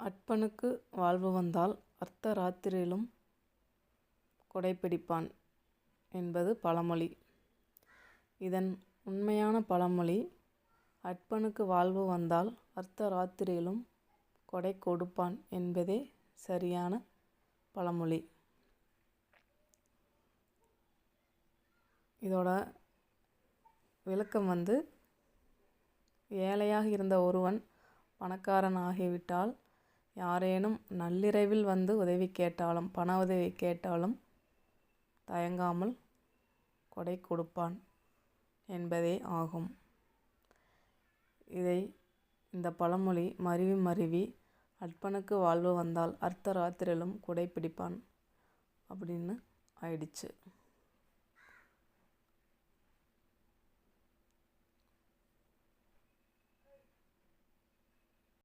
அற்பனுக்கு வாழ்வு வந்தால் அர்த்த ராத்திரியிலும் கொடைப்பிடிப்பான் என்பது பழமொழி. இதன் உண்மையான பழமொழி, அற்பனுக்கு வாழ்வு வந்தால் அர்த்த ராத்திரியிலும் கொடை கொடுப்பான் என்பதே சரியான பழமொழி. இதோட விளக்கம் ஏழையாக இருந்த ஒருவன் பணக்காரன் ஆகிவிட்டால் யாரேனும் நள்ளிரவில் உதவி கேட்டாலும், பண உதவி கேட்டாலும் தயங்காமல் கொடை கொடுப்பான் என்பதே ஆகும். இந்த பழமொழி மருவி அற்பனுக்கு வாழ்வு வந்தால் அர்த்த ராத்திரியிலும் கொடை பிடிப்பான் அப்படின்னு ஆயிடுச்சு.